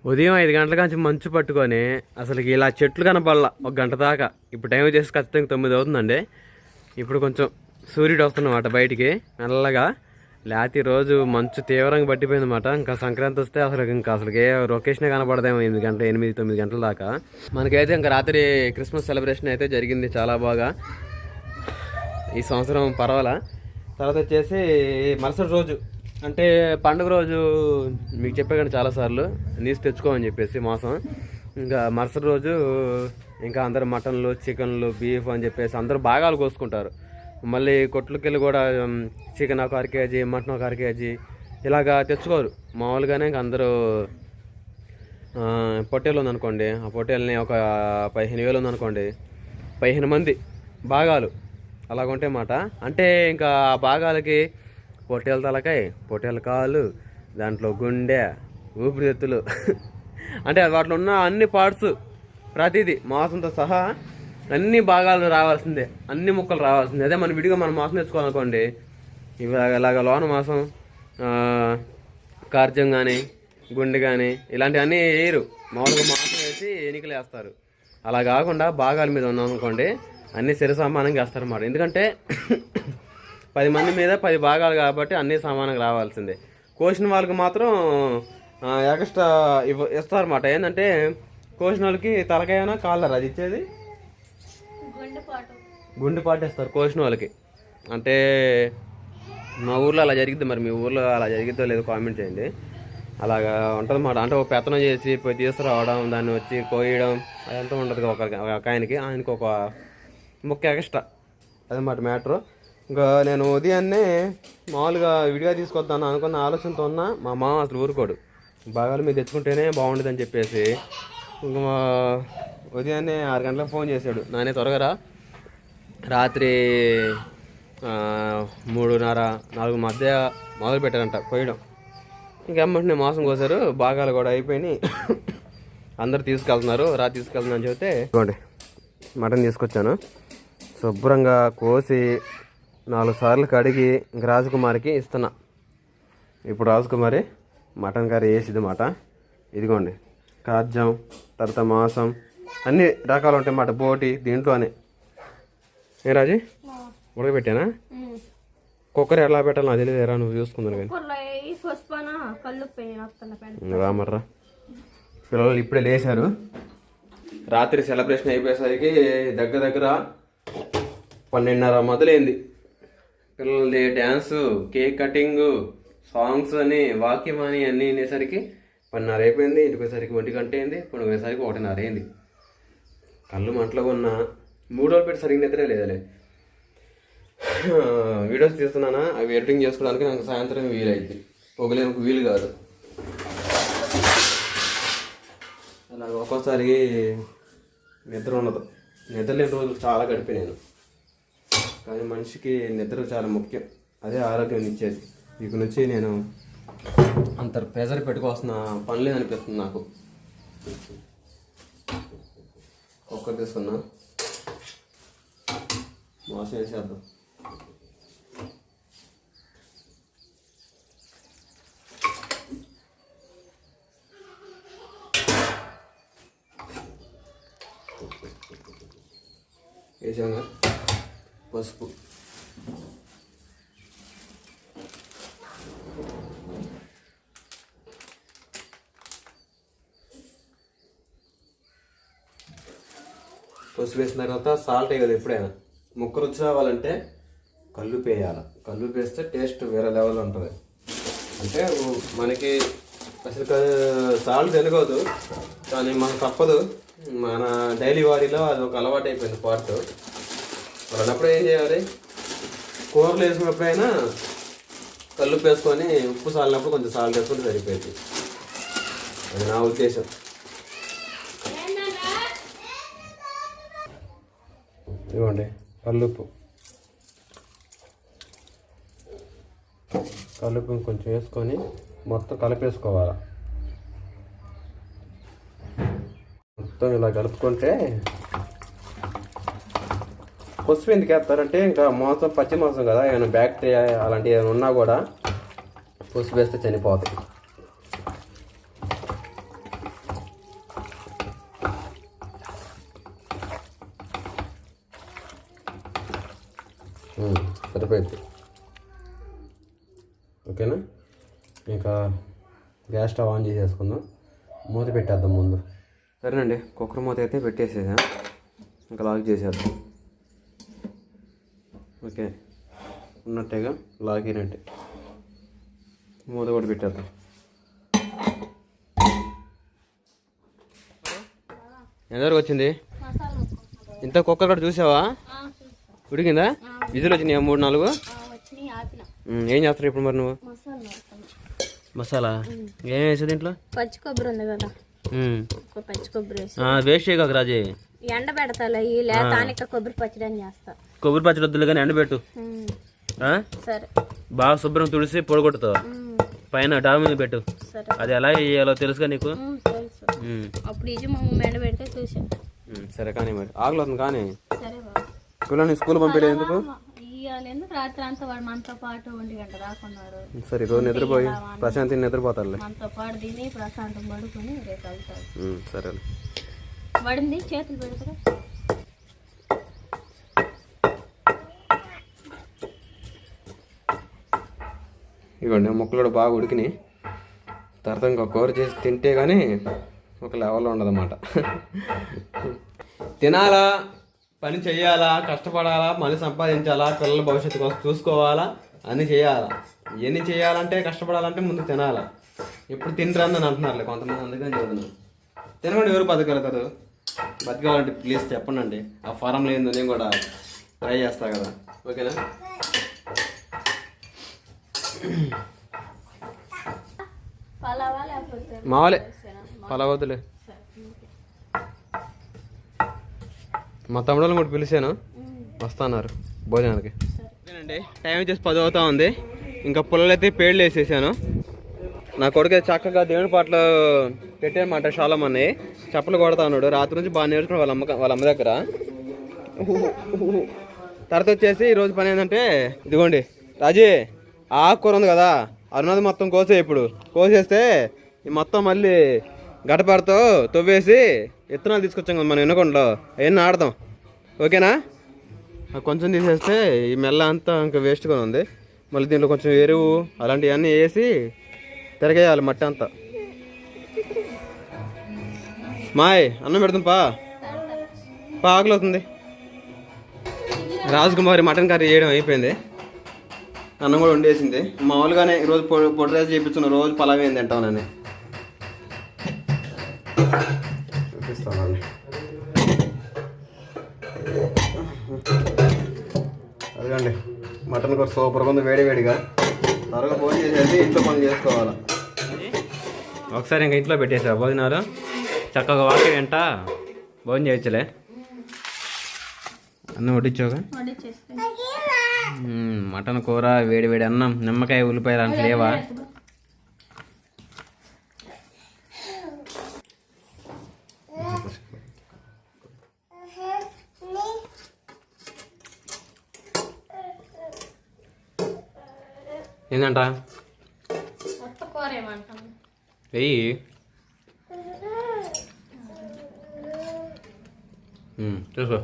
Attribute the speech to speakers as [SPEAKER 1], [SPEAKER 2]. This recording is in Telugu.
[SPEAKER 1] ఉదయం 5 గంటల నుంచి మంచు పట్టుకొని అసలు ఇలా చెట్లు కనపడాల ఒక గంట దాకా. ఇప్పుడు టైం వచ్చేసి ఖచ్చితంగా 9 అవుతుందండి. ఇప్పుడు కొంచెం సూర్యుడు వస్తున్నమాట బయటికి మెల్లగా. లేకపోతే రోజు మంచు తీవ్రంగా పట్టిపోయిందన్నమాట. ఇంకా సంక్రాంతి వస్తే అసలు ఏ లొకేషనే కనపడదేమో 8-9 గంటల దాకా. మనకైతే ఇంకా రాత్రి క్రిస్మస్ సెలబ్రేషన్ అయితే జరిగింది చాలా బాగా. ఈ సంవత్సరం పర్వాలా. తర్వాత వచ్చేసి మరుసటి రోజు అంటే పండుగ రోజు మీకు చెప్పే కానీ చాలాసార్లు నీసు తెచ్చుకోమని చెప్పేసి మోసం. ఇంకా మరుసటి రోజు ఇంకా అందరు మటన్లు చికెన్లు బీఫ్ అని చెప్పేసి అందరూ భాగాలు కోసుకుంటారు. మళ్ళీ కొట్లకి వెళ్ళి కూడా చికెన్ ఒక 1 కేజీ, మటన్ ఒక 1 కేజీ ఇలాగా తెచ్చుకోరు. మామూలుగానే ఇంక అందరూ పొట్టేలు ఉందనుకోండి, ఆ పొట్టేలని ఒక 15,000 ఉందనుకోండి, 15 మంది భాగాలు అలాగుంటే మాట. అంటే ఇంకా ఆ భాగాలకి పొట్టేల తలకాయ, పొట్టేల కాలు, దాంట్లో గుండె, ఊపిరితిత్తులు అంటే వాటిలో ఉన్న అన్ని పార్ట్స్ ప్రతిదీ మాంసంతో సహా అన్ని భాగాలు రావాల్సిందే, అన్ని ముక్కలు రావాల్సిందే. అదే మన విడిగా మనం మాంసం తెచ్చుకోవాలనుకోండి, ఇలాగ లోన మాంసం, కార్జం కానీ గుండె కానీ ఇలాంటివన్నీ వేయరు. మామూలుగా మాంసం వేసి ఎన్నికలు వేస్తారు. అలా కాకుండా భాగాల మీద ఉన్నామనుకోండి అన్నీ సరి సమానంగా వేస్తారన్నమాట. ఎందుకంటే 10 మంది మీద 10 భాగాలు కాబట్టి అన్నీ సమానంగా రావాల్సిందే. కోసిన వాళ్ళకి మాత్రం ఎక్స్ట్రా ఇస్తారన్నమాట. ఏంటంటే కోసిన వాళ్ళకి తలకాయనా కాలర్ అది ఇచ్చేది గుండెపాటు ఇస్తారు కోసిన వాళ్ళకి. అంటే మా ఊర్లో అలా జరిగిద్ది. మరి మీ ఊర్లో అలా జరిగిద్దో లేదో కామెంట్ చేయండి. అలాగా ఉంటుంది అన్నమాట. అంటే ఒక పెత్తనం చేసి పోయి తీసుకురావడం, దాన్ని వచ్చి కోయడం అదంతా ఉంటుంది. ఒక ఆయనకి ఒక ముక్క ఎక్స్ట్రా అదన్నమాట మ్యాటరు. ఇంకా నేను ఉదయాన్నే మామూలుగా విడిగా తీసుకొద్దాను అనుకున్న ఆలోచనతో ఉన్నా. మా మామ అసలు ఊరుకోడు, భాగాలు మీరు తెచ్చుకుంటేనే బాగుండదు అని చెప్పేసి ఇంకా ఉదయాన్నే 6 గంటలకు ఫోన్ చేశాడు. నానే త్వరగా రా, రాత్రి 3:30-4 మధ్య మొదలు పెట్టారంట కోయడం. ఇంకెమ్మంటే మోసం కోసారు, భాగాలు కూడా అయిపోయినాయి. అందరు తీసుకెళ్తున్నారు, తీసుకెళ్తున్నా అని చెబితే ఇవ్వండి మటన్ తీసుకొచ్చాను. శుభ్రంగా కోసి 4 సార్లు కడిగి ఇంక రాజకుమారికి ఇస్తున్నా. ఇప్పుడు రాజకుమారి మటన్ కర్రీ వేసిది మాట. ఇదిగోండి కాజ్యం, తర్వాత మాంసం అన్ని రకాలు ఉంటాయి మాట. బోటి దీంట్లోనే. ఏ రాజీ ఉడకబెట్టానా? కుక్కర్ ఎలా పెట్టాలో అది తెలియదురా, నువ్వు చూసుకుందాను కానీ రామర్రా. పిల్లలు ఇప్పుడే లేచారు. రాత్రి సెలబ్రేషన్ అయిపోయేసరికి దగ్గర 12:30 మొదలైంది. పిల్లలది డ్యాన్సు, కేక్ కటింగు, సాంగ్స్ అని వాక్యం అని అన్నీ అనేసరికి 12:30 అయిపోయింది. ఇంటికి వచ్చేసరికి 1 గంట అయింది. పడుకునేసరికి 1:30 అయింది. కళ్ళు మంటలో ఉన్న 3 రోజులు పెట్టి సరిగ్గా నిద్రే లేదలే. వీడియోస్ తీస్తున్నానా, అవి ఎడిటింగ్ చేసుకోవడానికి నాకు సాయంత్రం వీలైంది, పొగలేనికి వీలు కాదు. అలాగ ఒక్కోసారి నిద్ర ఉండదు. నిద్ర లేని రోజులు చాలా గడిపినాను. కానీ మనిషికి నిద్ర చాలా ముఖ్యం, అదే ఆరోగ్యం ఇచ్చేది. ఇక నుంచి నేను అంత ప్రెజర్ పెట్టుకోవాల్సిన పని లేదనిపిస్తుంది నాకు. కుక్కర్ తీసుకున్నా, మోసం వేసేద్దాం. వేసాగా పసుపు, వేసిన తర్వాత సాల్ట్ వేయాలి. ఎప్పుడైనా ముక్క రుచి రావాలంటే కల్లుప్పు వేయాలి. కల్లుప్పు వేస్తే టేస్ట్ వేరే లెవెల్ ఉంటుంది. అంటే మనకి అసలు సాల్ట్ తెలియదు, కానీ మనకు తప్పదు. మన డైలీ వారీలో అది ఒక అలవాటు అయిపోయింది పార్ట్. అన్నప్పుడు ఏం చేయాలి, కూరలు వేసినప్పుడైనా కల్లుప్పు వేసుకొని ఉప్పు సాలినప్పుడు కొంచెం సాల్ట్ వేసుకుంటే సరిపోయింది. అది నా ఉద్దేశం. ఇవ్వండి కల్లుప్పు కొంచెం వేసుకొని మొత్తం కలిపేసుకోవాలి. మొత్తం ఇలా కలుపుకుంటే పసుపు ఎందుకు వేస్తారంటే ఇంకా మాంసం పచ్చి మాంసం కదా, ఏమైనా బ్యాక్టీరియా అలాంటివి ఏమైనా ఉన్నా కూడా పసుపు వేస్తే చనిపోతాయి. సరిపోయింది. ఓకేనా, ఇంకా గ్యాస్ స్టవ్ ఆన్ చేసేసుకుందాం, మూత పెట్టేద్దాం ముందు. సరేనండి, కుక్కర్ మూత అయితే పెట్టేసేసా, ఇంకా లాక్ చేసేద్దాం. ఓకే, ఉన్నట్టేగా లాక్ అయినట్టే, మూత కూడా పెట్టేద్దాం. ఎంతవరకు వచ్చింది? ఇంత కుక్కర్ కూడా చూసావా? ఉడికిందా? విజిల్ వచ్చినాయా 3-4? ఏం చేస్తారు ఇప్పుడు మరి నువ్వు? మసాలా ఏం వేసేది ఇంట్లో?
[SPEAKER 2] పచ్చి కొబ్బరి ఉంది కదా, పచ్చి కొబ్బరి
[SPEAKER 1] వేస్ట్ చేయక రాజే,
[SPEAKER 2] ఎండ పెడతాలే లేక కొబ్బరి పచ్చడి అని చేస్తా.
[SPEAKER 1] కొబ్బరి పచ్చడి వద్దులు కానీ ఎండబెట్టు.
[SPEAKER 2] సరే,
[SPEAKER 1] బాగా శుభ్రం తుడిసి పొడగొట్టుతావు, పైన డాబా మీద పెట్టు. అది ఎలా వేయాలో తెలుసుగా నీకు?
[SPEAKER 2] అప్పుడు ఇది మా మమ్మీ ఎండ పెడితే చూసా.
[SPEAKER 1] సరే కానీ మరి ఆకలి అవుతుంది కానీ.
[SPEAKER 2] సరే
[SPEAKER 1] పిల్లల్ని స్కూల్ పంపించలేదు ఎందుకు?
[SPEAKER 2] ఎందుకు రాత్రి అంతా వాడు మనతో పాటు 1 గంట రాకున్నారు.
[SPEAKER 1] సరే, రోజు నిద్రపోయి ప్రశాంతి నిద్రపోతారులే.
[SPEAKER 2] మనతో పాటు తిని ప్రశాంతం పడుకొని రేపు వెళ్తారు.
[SPEAKER 1] సరే,
[SPEAKER 2] పడింది చేతులు పెడతారా?
[SPEAKER 1] ఇవ్వండి, ముక్కలు కూడా బాగా ఉడికినాయి. తర్వాత ఇంకా కూర చేసి తింటే కానీ ఒక లెవెల్లో ఉండదన్నమాట. తినాలా, పని చేయాలా, కష్టపడాలా, మళ్ళీ సంపాదించాలా, పిల్లల భవిష్యత్తు కోసం చూసుకోవాలా, అన్నీ చేయాలా. ఇవన్నీ చేయాలంటే కష్టపడాలంటే ముందు తినాలా. ఇప్పుడు తింటారని అంటున్నారులే కొంతమంది, అందుకని చదువుతున్నాను. తినకుండా ఎవరు బతకగలుగుతారు? బతకాలంటే ప్లీజ్ చెప్పండి అండి. ఆ ఫారంలో ఏందో నేను కూడా ట్రై చేస్తా కదా. ఓకేనా? మావలే పలావద్దులే. మా తమ్ముడు కూడా పిలిచాను, వస్తున్నారు భోజనానికి. ఓకేనండి, టైం వచ్చేసి 10 అవుతా ఉంది. ఇంకా పుల్లలు అయితే పేర్లు వేసేసాను. నా కొడుకు చక్కగా దేవుని పాటలు పెట్టానమాట. చాలా మంది చప్పలు కొడతా ఉన్నాడు. రాత్రి నుంచి బాగా నేర్చుకున్నాడు వాళ్ళ అమ్మ దగ్గర. తర్వాత వచ్చేసి ఈరోజు పని ఏంటంటే, ఇదిగోండి రాజీ, ఆకుకూర ఉంది కదా, అరుణాది మొత్తం కోసే. ఇప్పుడు కోసేస్తే ఈ మొత్తం మళ్ళీ గడపడతో తవ్వేసి విత్తనాలు తీసుకొచ్చాం కదా మనం ఎన్నకొండలో, అవన్నీ ఆడదాం. ఓకేనా? కొంచెం తీసేస్తే ఈ మెల్ల అంతా ఇంకా వేస్ట్గా ఉంది. మళ్ళీ దీంట్లో కొంచెం ఎరువు అలాంటివన్నీ వేసి తిరగేయాలి మట్టి అంతా. మాయ్ అన్నం పెడతాం పా ఆకలి అవుతుంది. రాజకుమారి మటన్ కర్రీ చేయడం అయిపోయింది, అన్నం కూడా వండేసింది. మామూలుగానే ఈరోజు పొడి రైస్ చేయించున్నా, రోజు పలావ్ ఏం తింటామని చూపిస్తానండి. అదిగండి మటన్ కూర సూపర్గా ఉంది, వేడివేడిగా. త్వరగా భోజనం చేసేసి ఇంట్లో పని చేసుకోవాలి. ఒకసారి ఇంకా ఇంట్లో పెట్టేసా భోజనాలు, చక్కగా వాకి వెంట భోజనం చేయొచ్చులే. అన్నం వడ్డించావుగా? మటన్ కూర, వేడివేడి అన్నం, నిమ్మకాయ, ఉల్లిపాయ లాంటి లేవా? ఏంటంట వెయ్యి చూసుకో.